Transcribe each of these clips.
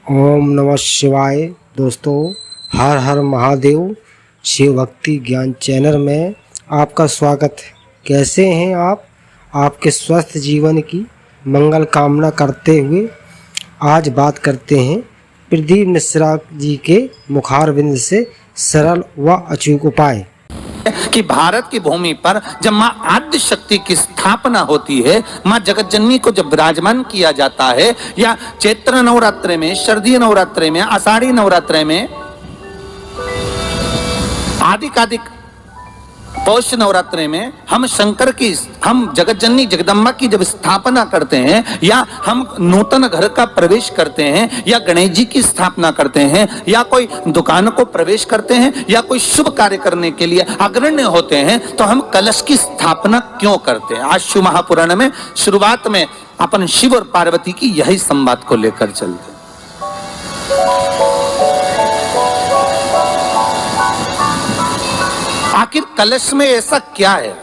ओम नमः शिवाय। दोस्तों, हर हर महादेव। शिव भक्ति ज्ञान चैनल में आपका स्वागत है। कैसे हैं आप? आपके स्वस्थ जीवन की मंगल कामना करते हुए आज बात करते हैं प्रदीप मिश्रा जी के मुखारबिंद से सरल व अचूक उपाय। कि भारत की भूमि पर जब मां आद्य शक्ति की स्थापना होती है, मां जगत जननी को जब विराजमान किया जाता है, या चैत्र नवरात्रे में, शारदीय नवरात्रे में, आषाढ़ी नवरात्रे में, आदिकादिक पौष नवरात्रे में हम जगत जननी जगदम्बा की जब स्थापना करते हैं, या हम नूतन घर का प्रवेश करते हैं, या गणेश जी की स्थापना करते हैं, या कोई दुकान को प्रवेश करते हैं, या कोई शुभ कार्य करने के लिए अग्रण्य होते हैं, तो हम कलश की स्थापना क्यों करते हैं? आज शिव महापुराण में शुरुआत में अपन शिव और पार्वती की यही संवाद को लेकर चलते हैं। आखिर कलश में ऐसा क्या है?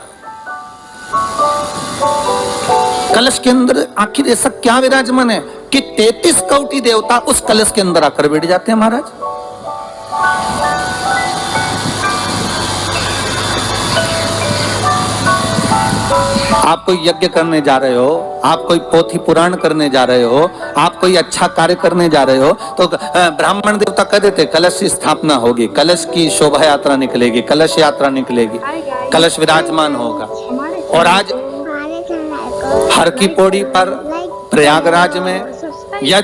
कलश के अंदर आखिर ऐसा क्या विराजमान है कि 33 कोटि देवता उस कलश के अंदर आकर बैठ जाते हैं? महाराज, आप कोई यज्ञ करने जा रहे हो, आप कोई पोथी पुराण करने जा रहे हो, आप कोई अच्छा कार्य करने जा रहे हो, तो ब्राह्मण देवता कह देते कलश की स्थापना होगी, कलश की शोभा यात्रा निकलेगी, कलश यात्रा निकलेगी, कलश विराजमान होगा। और आज हर की पौड़ी पर, प्रयागराज में, या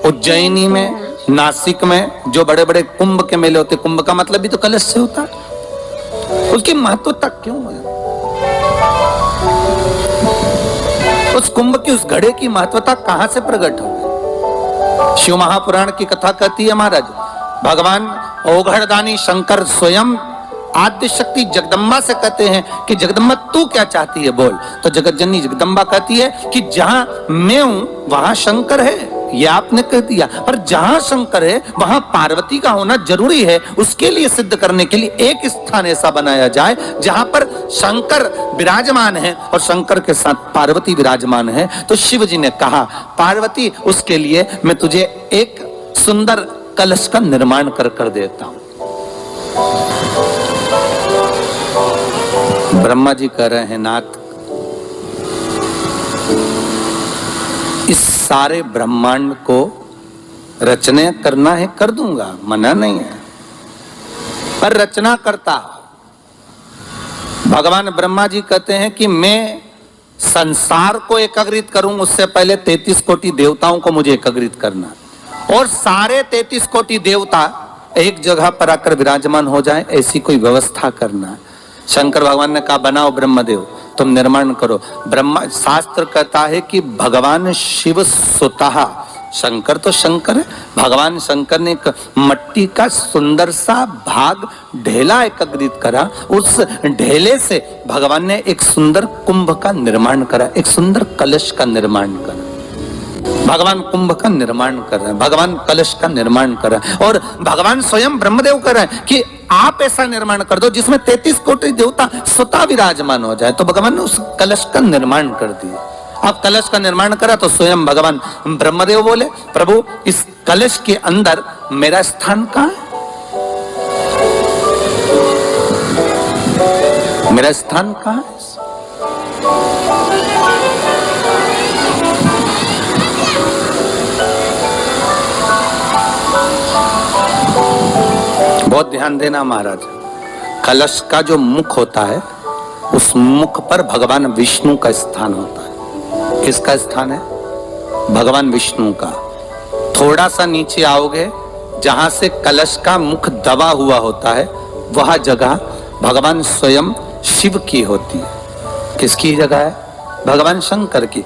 उज्जैनी में, नासिक में जो बड़े बड़े कुंभ के मेले होते, कुंभ का मतलब भी तो कलश से होता है। उसकी महत्वता क्यों है? उस कुंभ की, उस घड़े की महत्वता कहां से प्रकट हो? शिव महापुराण की कथा कहती है महाराज, भगवान ओघड़दानी शंकर स्वयं आद्य शक्ति जगदम्बा से कहते हैं कि जगदम्बा तू क्या चाहती है, बोल। तो जगत जननी जगदम्बा कहती है कि जहां मैं हूं वहां शंकर है, ये आपने कह दिया, पर जहां शंकर है वहां पार्वती का होना जरूरी है। उसके लिए सिद्ध करने के लिए एक स्थान ऐसा बनाया जाए जहां पर शंकर विराजमान है और शंकर के साथ पार्वती विराजमान है। तो शिव जी ने कहा, पार्वती, उसके लिए मैं तुझे एक सुंदर कलश का निर्माण कर देता हूं। ब्रह्मा जी कह रहे हैं, नाथ, इस सारे ब्रह्मांड को रचना करना है, कर दूंगा, मना नहीं है, पर रचना करता भगवान ब्रह्मा जी कहते हैं कि मैं संसार को एकाग्रित करूं, उससे पहले 33 कोटि देवताओं को मुझे एकाग्रित करना, और सारे 33 कोटि देवता एक जगह पर आकर विराजमान हो जाए, ऐसी कोई व्यवस्था करना। शंकर भगवान ने कहा, बनाओ ब्रह्मदेव, तुम निर्माण करो। ब्रह्मा, शास्त्र कहता है कि भगवान शिव स्वतः, शंकर तो शंकर है, भगवान शंकर ने एक मट्टी का सुंदर सा भाग ढेला एकत्रित करा, उस ढेले से भगवान ने एक सुंदर कुंभ का निर्माण करा, एक सुंदर कलश का निर्माण करा। भगवान कुंभ का निर्माण कर रहे हैं, भगवान कलश का निर्माण कर रहे हैं, और भगवान स्वयं ब्रह्मदेव कर रहे हैं कि आप ऐसा निर्माण कर दो जिसमें 33 कोटि देवता स्वतः विराजमान हो जाए। तो भगवान ने उस कलश का निर्माण कर दिया। अब कलश का निर्माण करा तो स्वयं भगवान ब्रह्मदेव बोले, प्रभु, इस कलश के अंदर मेरा स्थान कहां है? मेरा स्थान कहां है? बहुत ध्यान देना महाराज, कलश का जो मुख होता है, उस मुख पर भगवान विष्णु का स्थान होता है। किसका स्थान है? भगवान विष्णु का। थोड़ा सा नीचे आओगे, जहां से कलश का मुख दबा हुआ होता है, वह जगह भगवान स्वयं शिव की होती है। किसकी जगह है? भगवान शंकर की।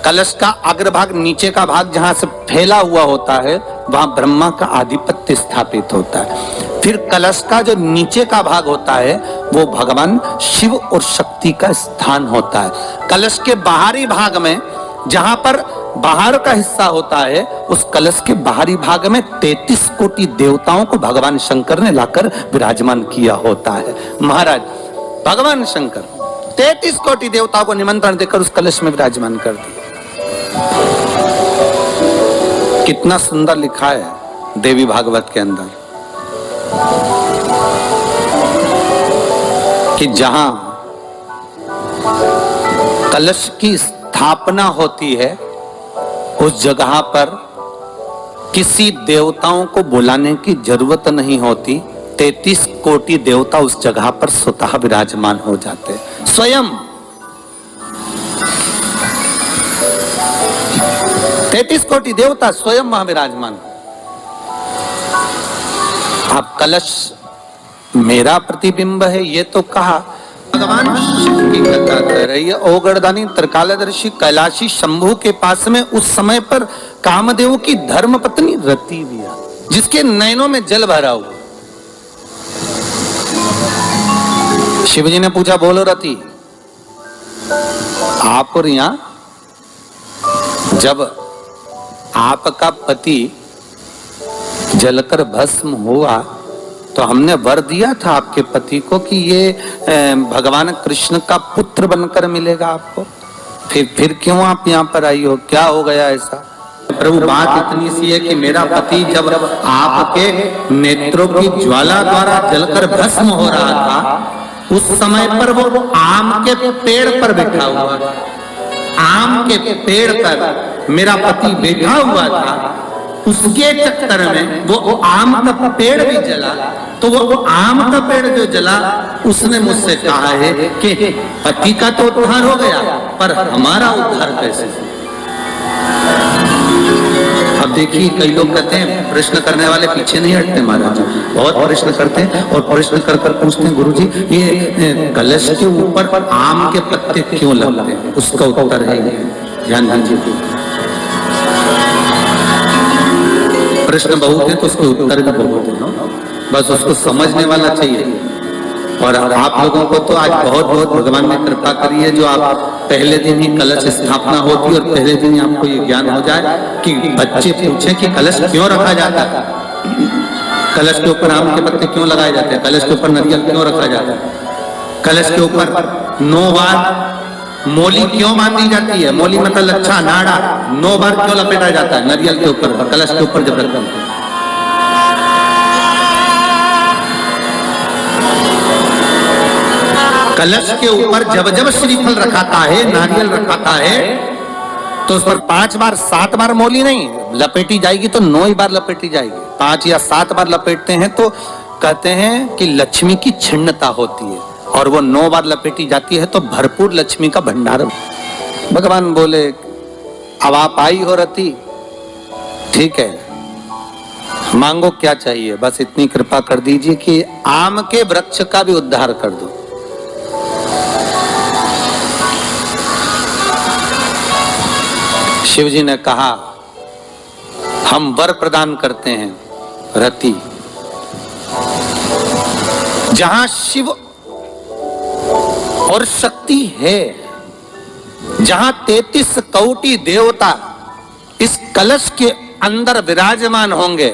कलश का अग्रभाग, नीचे का भाग जहां से फैला हुआ होता है, वहां ब्रह्मा का आधिपत्य स्थापित होता है। फिर कलश का जो नीचे का भाग होता है, वो भगवान शिव और शक्ति का स्थान होता है। कलश के बाहरी भाग में, जहां पर बाहर का हिस्सा होता है, उस कलश के बाहरी भाग में 33 कोटि देवताओं को भगवान शंकर ने लाकर विराजमान किया होता है। महाराज, भगवान शंकर 33 कोटि देवताओं को निमंत्रण देकर उस कलश में विराजमान कर दिया। कितना सुंदर लिखा है देवी भागवत के अंदर कि जहां कलश की स्थापना होती है उस जगह पर किसी देवताओं को बुलाने की जरूरत नहीं होती। 33 कोटि देवता उस जगह पर स्वतः विराजमान हो जाते हैं। स्वयं 33 कोटि देवता स्वयं वहां विराजमान। अब कलश मेरा प्रतिबिंब है ये तो कहा। भगवान शिव की कथा कह रही है। ओ गणदानी त्रिकालदर्शी कैलाशी शंभु के पास में उस समय पर कामदेव की धर्म पत्नी रति भी है, जिसके नयनों में जल भरा हुआ। शिवजी ने पूछा, बोलो रति, आप और यहां जब आपका पति जलकर भस्म हुआ तो हमने वर दिया था आपके पति को कि ये भगवान कृष्ण का पुत्र बनकर मिलेगा आपको, फिर क्यों आप यहाँ पर आई हो, क्या हो गया ऐसा? प्रभु बात इतनी सी है कि मेरा पति जब आपके नेत्रों की ज्वाला द्वारा जलकर भस्म हो रहा था उस समय पर वो आम के पेड़ पर बैठा हुआ था। आम के पेड़ पर मेरा पति बैठा हुआ था, उसके चक्कर में वो आम का पेड़ भी जला। तो वो आम का पेड़ जो जला उसने मुझसे कहा है कि पति का तो उद्धार हो गया पर हमारा उद्धार कैसे? अब देखिए कई लोग कहते हैं प्रश्न करने वाले पीछे नहीं हटते महाराज, बहुत प्रश्न करते हैं और प्रश्न कर कर पूछते हैं गुरुजी ये कलश के ऊपर आम के पत्ते क्यों लगते हैं? उसका उत्तर है ध्यान दीजिए। प्रश्न बहुत है तो उसके उत्तर भी बहुत है, बस उसको समझने वाला चाहिए। और आप लोगों को तो आज बहुत बहुत भगवान ने कृपा करी है जो आप पहले दिन ही कलश स्थापना होती और पहले दिन ही आपको ये ज्ञान हो जाए कि बच्चे पूछे कि कलश क्यों रखा जाता है, कलश के ऊपर आम के पत्ते क्यों लगाए जाते हैं, कलश के ऊपर नारियल क्यों रखा जाता है, कलश के ऊपर 9 बार मोली क्यों बांधी जाती है, मोली मतलब लच्छा नाड़ा 9 बार क्यों लपेटा जाता है नारियल के ऊपर, कलश के ऊपर जब रखते हैं। कलश के ऊपर जब जब श्रीफल रखाता है, नारियल रखाता है तो उस पर 5 बार 7 बार मोली नहीं लपेटी जाएगी, तो 9 ही बार लपेटी जाएगी। 5 या 7 बार लपेटते हैं तो कहते हैं कि लक्ष्मी की छिन्नता होती है, और वो 9 बार लपेटी जाती है तो भरपूर लक्ष्मी का भंडार। भगवान बोले अब आप आई हो रति, ठीक है, मांगो क्या चाहिए, बस इतनी कृपा कर दीजिए कि आम के वृक्ष का भी उद्धार कर दो। शिवजी ने कहा हम वर प्रदान करते हैं रति, जहां शिव और शक्ति है, जहां 33 कोटि देवता इस कलश के अंदर विराजमान होंगे,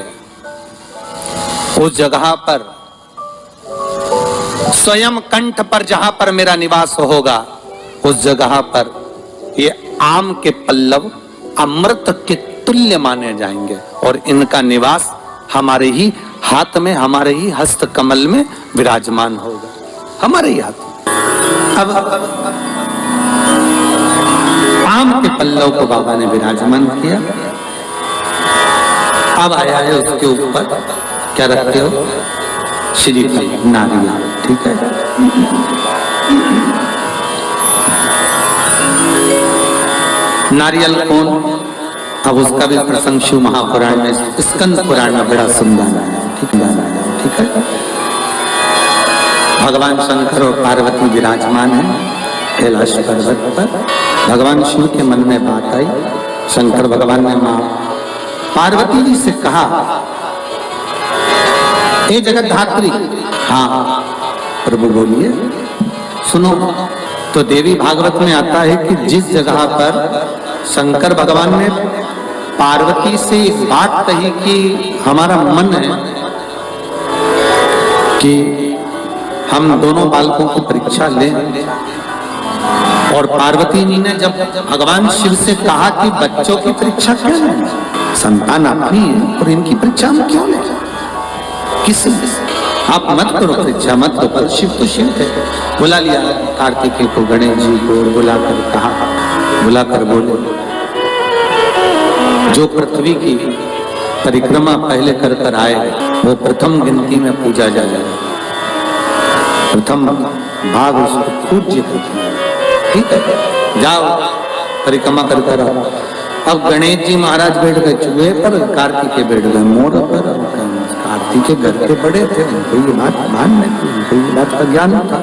उस जगह पर स्वयं कंठ पर जहां पर मेरा निवास होगा, उस जगह पर ये आम के पल्लव अमृत के तुल्य माने जाएंगे और इनका निवास हमारे ही हाथ में, हमारे ही हस्त कमल में विराजमान होगा, हमारे ही हाथ। अब आम के पल्लव को बाबा ने विराजमान किया। अब आया है उसके ऊपर क्या रखते हो, श्रीफल नारियल, ठीक है। नारियल कौन, अब उसका भी प्रसंग शिव महापुराण में, स्कंद पुराण में बड़ा सुंदर है, ठीक है। भगवान शंकर और पार्वती विराजमान है कैलाश पर्वत पर। भगवान शिव के मन में बात आई, शंकर भगवान ने मां पार्वती जी से कहा हे जगत धात्री, हाँ प्रभु बोलिए, सुनो। तो देवी भागवत में आता है कि जिस जगह पर शंकर भगवान ने पार्वती से एक बात कही कि हमारा मन है कि हम दोनों बालकों की परीक्षा लें, और पार्वती जी ने जब भगवान शिव से कहा कि बच्चों की परीक्षा क्यों लें, संतान अपनी है और इनकी परीक्षा हम क्यों लें, किस आप मत करो परीक्षा, मत लो, पर शिव तो शिव थे। बुला लिया कार्तिकेय को, गणेश जी को बुलाकर कहा, बुलाकर बोले जो पृथ्वी की परिक्रमा पहले कर कर आए वो प्रथम गिनती में पूजा जाएगा, प्रथम भाग उसको पूज्य करते हैं, ठीक है, जाओ परिक्रमा कर कर आओ। अब गणेश जी महाराज बैठ गए चूहे पर, कार्तिकेय बैठ गए मोर पर। कार्तिकेय घर के बड़े थे, उनको ये बात मान नहीं थी, उनको ये बात का ज्ञान था।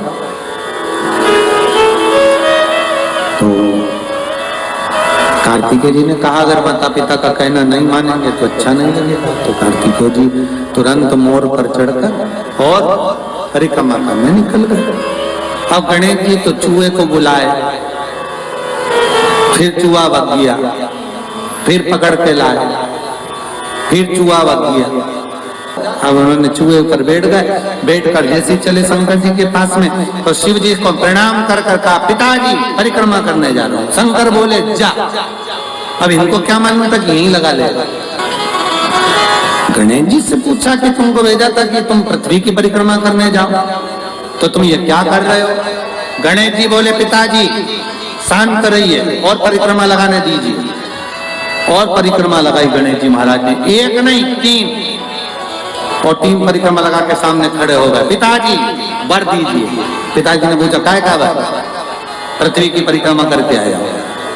तो कार्तिकेय जी ने कहा अगर माता पिता का कहना नहीं मानेंगे तो अच्छा नहीं लगेगा। तो कार्तिकेय जी तुरंत मोर पर चढ़कर और परिक्रमा करने निकल गए। अब गणेश जी तो चूहे को बुलाए, फिर चूहा भाग गया, फिर पकड़ के लाए, फिर चूहा भाग गया। अब उन्होंने चूहे पर बैठ गए, बैठकर जैसे चले शंकर जी के पास में तो शिव जी को प्रणाम कर कर कहा पिताजी परिक्रमा करने जा रहा हूं। शंकर बोले जा। अब इनको क्या मालूम था कि यहीं लगा लेगा। गणेश जी से पूछा कि तुमको भेजा था कि तुम पृथ्वी की परिक्रमा करने जाओ, तो तुम ये क्या कर रहे हो। गणेश जी बोले पिताजी शांत रहिए और परिक्रमा लगाने दीजिए। और परिक्रमा लगाई गणेश जी महाराज ने, एक नहीं 3, और 3 परिक्रमा लगा के सामने खड़े हो गए। पिताजी वर दीजिए। पिताजी ने पूछा काय का वर, पृथ्वी की परिक्रमा करके आया।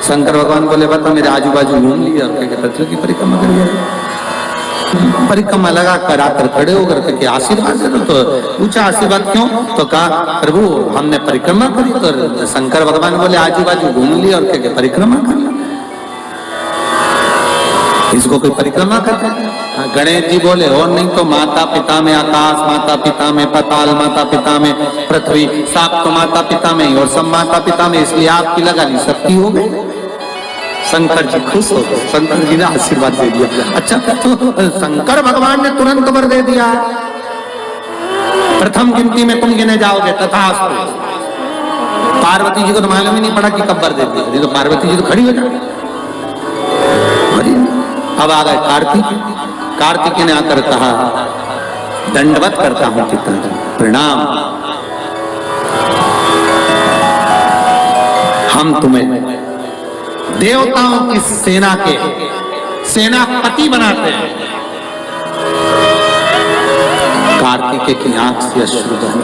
शंकर भगवान बोले बता मेरे आजू बाजू घूम लिया और क्या पृथ्वी की परिक्रमा कर गया। परिक्रमा लगा कर आकर खड़े होकर के आशीर्वाद दे दो। तो पूछा आशीर्वाद क्यों, तो कहा प्रभु हमने परिक्रमा करी। तो शंकर भगवान बोले आजू बाजू घूम लिया और क्या परिक्रमा कर लिया, इसको कोई परिक्रमा करता है। गणेश जी बोले और नहीं तो माता पिता में आकाश, माता पिता में पाताल, माता पिता में पृथ्वी, सब तो माता पिता में ही और सब माता पिता में, इसलिए आपकी लगा ली सबकी हो गई। शंकर जी खुश हो गए, शंकर जी ने आशीर्वाद दे दिया। अच्छा तो शंकर भगवान ने तुरंत वर दे दिया प्रथम गिनती में तुम गिने जाओगे तथास्तु। पार्वती जी को तो मालूम ही नहीं पड़ा कि कब वर दे दिया, तो पार्वती जी तो खड़ी हो जाती। अब आ गए कार्तिक ने आकर कहा दंडवत करता हूं पिताजी, प्रणाम, हम तुम्हें देवताओं की सेना के सेनापति बनाते हैं। कार्तिकेय की आंख से अश्रु बहे।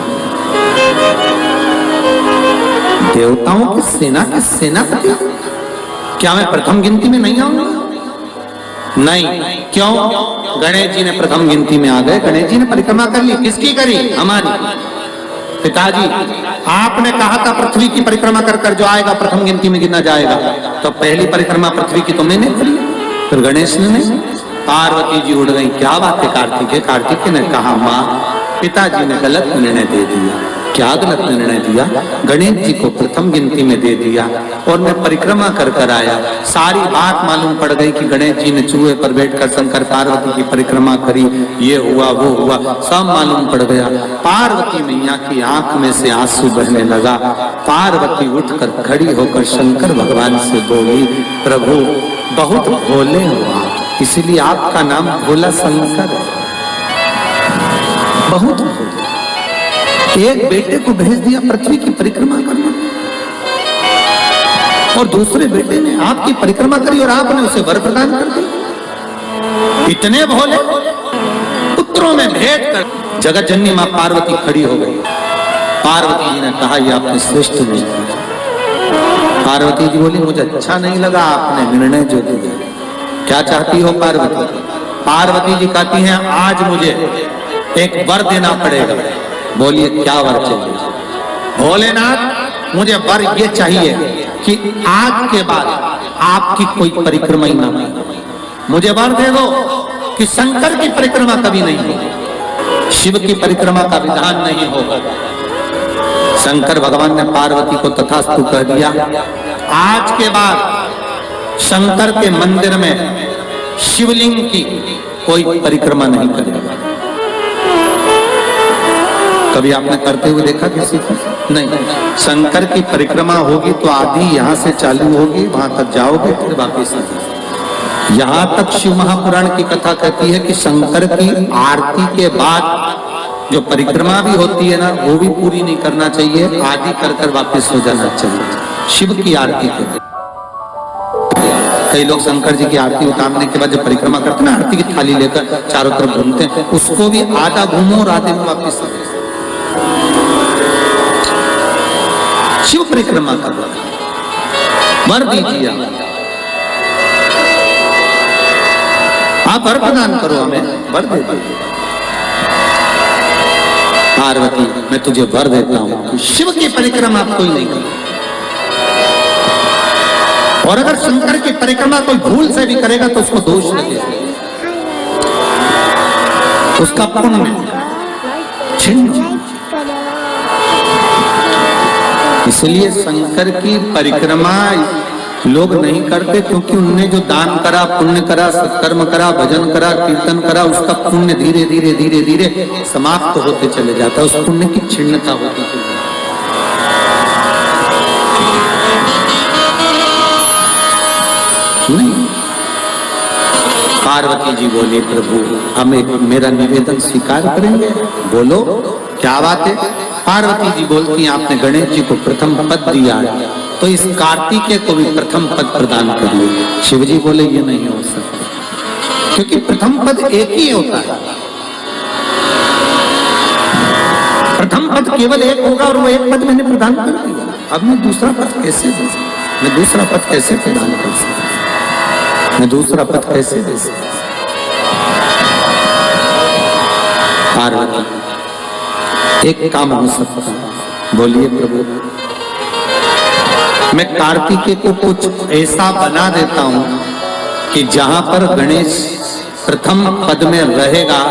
देवताओं की सेना के सेनापति, क्या मैं प्रथम गिनती में नहीं आऊंगा? नहीं, क्यों? गणेश जी ने प्रथम गिनती में आ गए। गणेश जी ने परिक्रमा कर ली, किसकी करी? हमारी। पिताजी आपने कहा था पृथ्वी की परिक्रमा कर कर जो आएगा प्रथम गिनती में गिना जाएगा, तो पहली परिक्रमा पृथ्वी की तुमने नहीं करी, फिर गणेश ने नहीं। पार्वती जी उड़ गई, क्या बात है कार्तिकेय? कार्तिकेय ने कहा माँ पिताजी ने गलत निर्णय दे दिया। क्या गलत निर्णय दिया? गणेश जी को प्रथम गिनती में दे दिया और मैं परिक्रमा कर कर आया। सारी बात मालूम पड़ गई कि गणेश जी ने चूहे पर बैठकर शंकर पार्वती की परिक्रमा करी, ये हुआ वो हुआ, सब मालूम पड़ गया। पार्वती मैया की आंख में से आंसू बहने लगा। पार्वती उठकर खड़ी होकर शंकर भगवान से बोली प्रभु बहुत भोले हो आप, इसलिए आपका नाम भोला शंकर है। बहुत एक बेटे को भेज दिया पृथ्वी की परिक्रमा करने और दूसरे बेटे ने आपकी परिक्रमा करी और आपने उसे वर प्रदान कर दिया। इतने भोले पुत्रों में भेद कर जगत जननी मां पार्वती खड़ी हो गई। पार्वती जी ने कहा ये आपने श्रेष्ठ नहीं किया। पार्वती जी बोली मुझे अच्छा नहीं लगा आपने निर्णय जो दिया। क्या चाहती हो पार्वती? पार्वती जी कहती हैं आज मुझे एक वर देना पड़ेगा। बोलिए क्या वर चाहिए? भोलेनाथ मुझे वर ये चाहिए कि आज के बाद आपकी कोई परिक्रमा ही ना हो। मुझे वर दे दो कि शंकर की परिक्रमा कभी नहीं होगी, शिव की परिक्रमा का विधान नहीं होगा। शंकर भगवान ने पार्वती को तथास्तु कह दिया। आज के बाद शंकर के मंदिर में शिवलिंग की कोई परिक्रमा नहीं करेगा। कभी आपने करते हुए देखा किसी को? नहीं। शंकर की परिक्रमा होगी तो आदि यहाँ से चालू होगी, वहां तक जाओगे फिर वापिस आ जाओगे। यहाँ तक शिव महापुराण की कथा कहती है कि शंकर की आरती के बाद जो परिक्रमा भी होती है ना, वो भी पूरी नहीं करना चाहिए, आदि कर कर वापिस हो जाना चाहिए शिव की आरती के बाद। कई लोग शंकर जी की आरती उतारने के बाद जब परिक्रमा करते हैं ना, आरती की थाली लेकर चारों तरफ घूमते हैं, उसको भी आधा घूमो और आधे में वापिस आ। शिव परिक्रमा कर वर दीजिए, आप वर प्रदान करो, हमें वर दे दो। पार्वती मैं तुझे वर देता हूं, शिव की परिक्रमा कोई नहीं करे। और अगर शंकर की परिक्रमा कोई भूल से भी करेगा तो उसको दोष लगेगा, उसका पुण्य छिन्न। इसलिए शंकर की परिक्रमा लोग नहीं करते, क्योंकि उनने जो दान करा, पुण्य करा, सत्कर्म करा, भजन करा, कीर्तन करा, उसका पुण्य धीरे धीरे धीरे धीरे समाप्त होते चले जाता है, उस पुण्य की क्षीणता होती चली जाती है। नहीं। पार्वती जी बोले प्रभु हमें मेरा निवेदन स्वीकार करेंगे? बोलो क्या बात है। पार्वती जी बोलती हैं आपने गणेश जी को प्रथम पद दिया है, तो इस कार्तिकेय को भी प्रथम पद प्रदान करिए। शिव जी बोले ये नहीं हो सकता, क्योंकि प्रथम पद एक ही होता है, प्रथम पद केवल एक होगा और वो एक पद मैंने प्रदान कर दिया। अब मैं दूसरा पद कैसे दे सकता, मैं दूसरा पद कैसे प्रदान कर सकता, मैं दूसरा पद कैसे दे सकता। पार्वती एक काम हो सकता है, बोलिए प्रभु। मैं कार्तिकेय को कुछ ऐसा बना देता हूं कि जहां पर गणेश प्रथम पद में रहेगा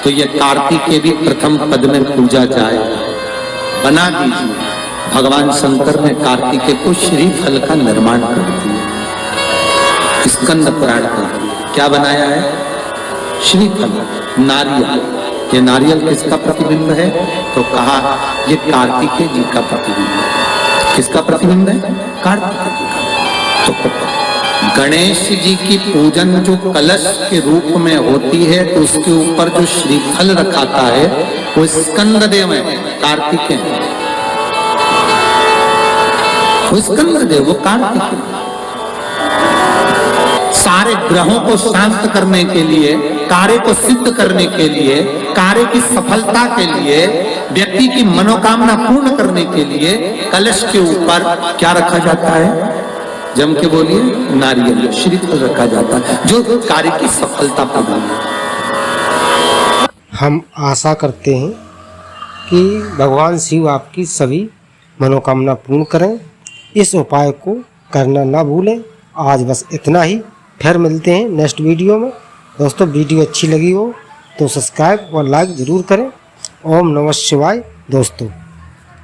तो ये कार्तिकेय भी प्रथम पद में पूजा जाए, बना दीजिए। भगवान शंकर ने कार्तिकेय को श्रीफल का निर्माण कर दिया, स्कंद पुराण का क्या बनाया है? श्रीफल, नारियल। ये नारियल किसका प्रतिबिंब है? तो कहा ये कार्तिकेय जी का प्रतिबिंब है। किसका प्रतिबिंब है? कार्तिकेय जी का। तो गणेश जी की पूजन जो कलश के रूप में होती है, तो उसके ऊपर जो श्रीफल रखाता है वो स्कंददेव है, कार्तिकेय है। वो स्कंददेव, वो कार्तिकेय। सारे ग्रहों को शांत करने के लिए, कार्य को सिद्ध करने के लिए, कार्य की सफलता के लिए, व्यक्ति की मनोकामना पूर्ण करने के लिए कलश के ऊपर क्या रखा जाता है? जम के बोलिए, नारियल, श्रीफल रखा जाता है, जो कार्य की सफलता प्रदान है। हम आशा करते हैं कि भगवान शिव आपकी सभी मनोकामना पूर्ण करें। इस उपाय को करना ना भूलें। आज बस इतना ही, फिर मिलते हैं नेक्स्ट वीडियो में। दोस्तों वीडियो अच्छी लगी हो तो सब्सक्राइब और लाइक ज़रूर करें। ओम नमः शिवाय दोस्तों।